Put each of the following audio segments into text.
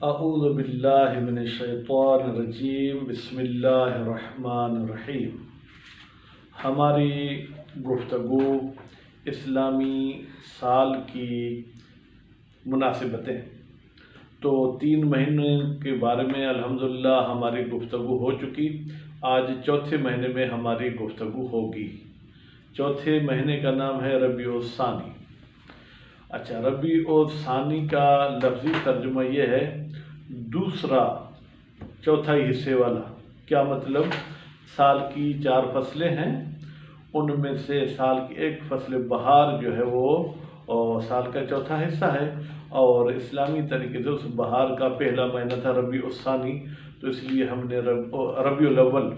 اعوذ باللہ من الشیطان الرجیم بسم اللہ الرحمن الرحیم۔ ہماری گفتگو اسلامی سال کی مناسبتیں، تو 3 مہینے کے بارے میں الحمدللہ ہماری گفتگو ہو چکی۔ آج چوتھے مہینے میں ہماری گفتگو ہوگی۔ چوتھے مہینے کا نام ہے ربیع الثانی۔ اچھا، ربیع الثانی کا لفظی ترجمہ یہ ہے دوسرا چوتھائی حصے والا۔ کیا مطلب؟ سال کی 4 فصلیں ہیں، ان میں سے سال کی ایک فصل بہار جو ہے وہ سال کا چوتھا حصہ ہے، اور اسلامی طریقے سے اس بہار کا پہلا مہینہ تھا ربیع الثانی، تو اس لیے ہم نے ربیع الاول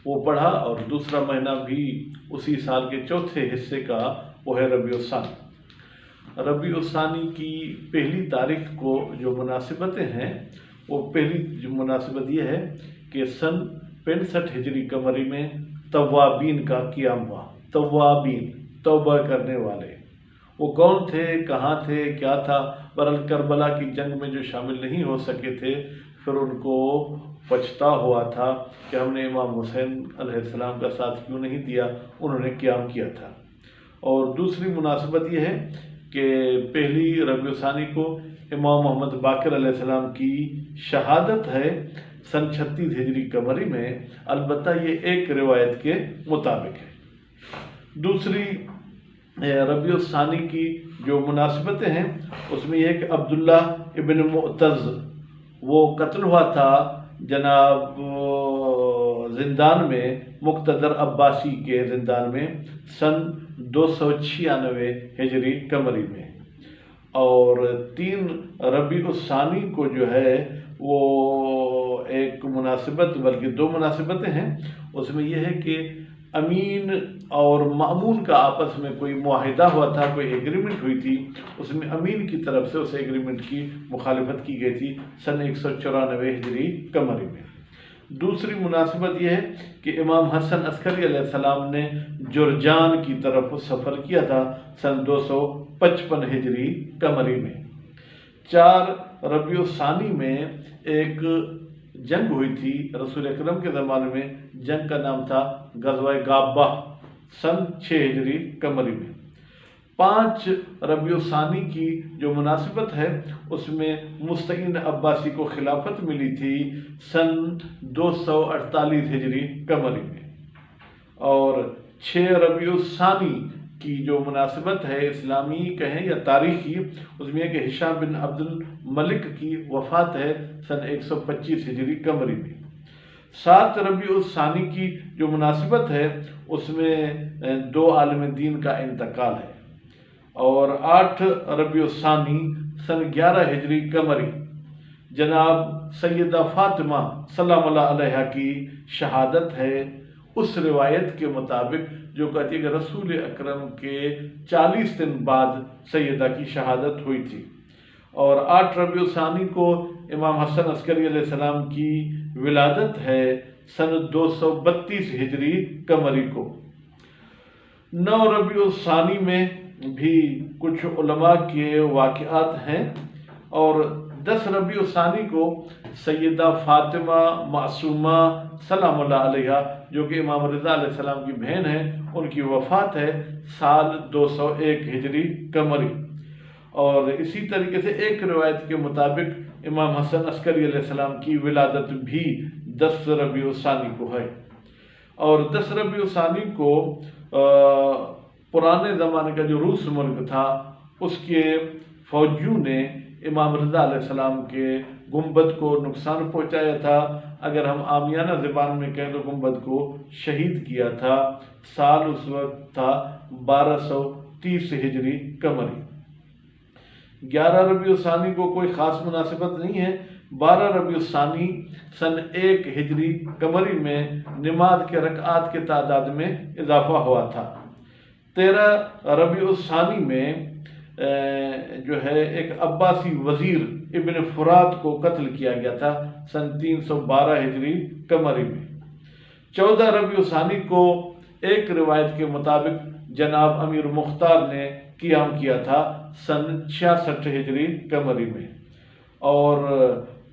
وہ پڑھا، اور دوسرا مہینہ بھی اسی سال کے چوتھے حصے کا وہ ہے ربیع الثانی۔ ربیع الثانی کی پہلی تاریخ کو جو مناسبتیں ہیں، وہ پہلی جو مناسبت یہ ہے کہ سن 65 ہجری قمری میں توابین کا قیام ہوا۔ توابین، توبہ کرنے والے، وہ کون تھے، کہاں تھے، کیا تھا؟ بہرحال کربلا کی جنگ میں جو شامل نہیں ہو سکے تھے، پھر ان کو پچھتا ہوا تھا کہ ہم نے امام حسین علیہ السلام کا ساتھ کیوں نہیں دیا، انہوں نے قیام کیا تھا۔ اور دوسری مناسبت یہ ہے کہ پہلی ربیع الثانی کو امام محمد باقر علیہ السلام کی شہادت ہے سن 36 ہجری قمری میں، البتہ یہ ایک روایت کے مطابق ہے۔ دوسری ربیع الثانی کی جو مناسبتیں ہیں، اس میں یہ ہے کہ عبداللہ ابن معتز وہ قتل ہوا تھا جناب زندان میں، مقتدر عباسی کے زندان میں سن 296 ہجری قمری میں۔ اور 3 ربیع الثانی کو جو ہے وہ ایک مناسبت، بلکہ 2 مناسبتیں ہیں، اس میں یہ ہے کہ امین اور مأمون کا آپس میں کوئی معاہدہ ہوا تھا، کوئی ایگریمنٹ ہوئی تھی، اس میں امین کی طرف سے اس ایگریمنٹ کی مخالفت کی گئی تھی سن 194 ہجری قمری میں۔ دوسری مناسبت یہ ہے کہ امام حسن عسکری علیہ السلام نے جرجان کی طرف سفر کیا تھا سن 255 ہجری قمری میں۔ 4 ربیع الثانی میں ایک جنگ ہوئی تھی رسول اکرم کے زمانے میں، جنگ کا نام تھا غزوہ گابہ سن 6 ہجری قمری میں۔ 5 ربیع الثانی کی جو مناسبت ہے، اس میں مستعین عباسی کو خلافت ملی تھی سن 248 ہجری قمری میں۔ اور 6 ربیع الثانی کی جو مناسبت ہے اسلامی کہیں یا تاریخی، اس میں یہ کہ ہشام بن عبد الملک کی وفات ہے سن 125 ہجری قمری میں۔ 7 ربیع الثانی کی جو مناسبت ہے، اس میں 2 عالم دین کا انتقال ہے۔ اور 8 ربیع الثانی سن 11 ہجری قمری جناب سیدہ فاطمہ سلام اللہ علیہا کی شہادت ہے، اس روایت کے مطابق جو کہتی ہے کہ رسول اکرم کے 40 دن بعد سیدہ کی شہادت ہوئی تھی۔ اور 8 ربیع الثانی کو امام حسن عسکری علیہ السلام کی ولادت ہے سن 232 ہجری قمری کو۔ 9 ربیع الثانی میں بھی کچھ علماء کے واقعات ہیں، اور 10 ربیع الثانی کو سیدہ فاطمہ معصومہ سلام اللہ علیہا، جو کہ امام رضا علیہ السلام کی بہن ہے، ان کی وفات ہے سال 201 ہجری قمری۔ اور اسی طریقے سے ایک روایت کے مطابق امام حسن عسکری علیہ السلام کی ولادت بھی 10 ربیع الثانی کو ہے۔ اور 10 ربیع الثانی کو پرانے زمانے کا جو روس ملک تھا، اس کے فوجیوں نے امام رضا علیہ السلام کے گنبد کو نقصان پہنچایا تھا، اگر ہم عامیانہ زبان میں کہیں تو گنبد کو شہید کیا تھا۔ سال اس وقت تھا 1230 ہجری قمری۔ 11 ربیع الثانی کو کوئی خاص مناسبت نہیں ہے۔ 12 ربیع الثانی سن 1 ہجری قمری میں نماز کے رکعات کے تعداد میں اضافہ ہوا تھا۔ 13 ربیع الثانی میں جو ہے ایک عباسی وزیر ابن فرات کو قتل کیا گیا تھا سن 312 ہجری قمری میں۔ 14 ربیع الثانی کو ایک روایت کے مطابق جناب امیر مختار نے قیام کیا تھا سن 66 ہجری قمری میں۔ اور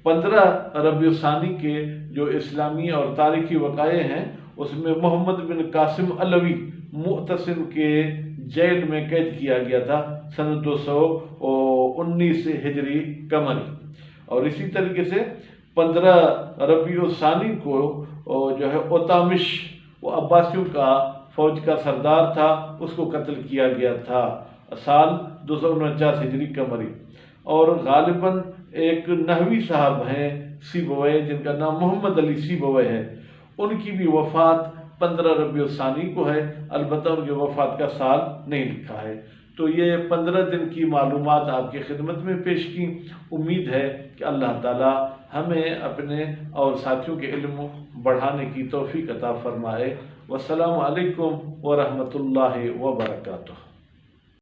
15 ربیع الثانی کے جو اسلامی اور تاریخی وقائع ہیں اس میں محمد بن قاسم علوی معتصم کے جیل میں قید کیا گیا تھا سن 219 ہجری قمری، اور اسی طریقے سے 15 ربیع الثانی کو جو ہے اوتامش، وہ عباسیوں کا فوج کا سردار تھا، اس کو قتل کیا گیا تھا سال 249 ہجری قمری۔ اور غالباً ایک نحوی صاحب ہیں سیبویہ، جن کا نام محمد علی سیبویہ ہے، ان کی بھی وفات 15 ربیع الثانی کو ہے، البتہ ان کی وفات کا سال نہیں لکھا ہے۔ تو یہ 15 دن کی معلومات آپ کی خدمت میں پیش کی۔ امید ہے کہ اللہ تعالی ہمیں اپنے اور ساتھیوں کے علم بڑھانے کی توفیق عطا فرمائے۔ والسلام علیکم ورحمۃ اللہ وبرکاتہ۔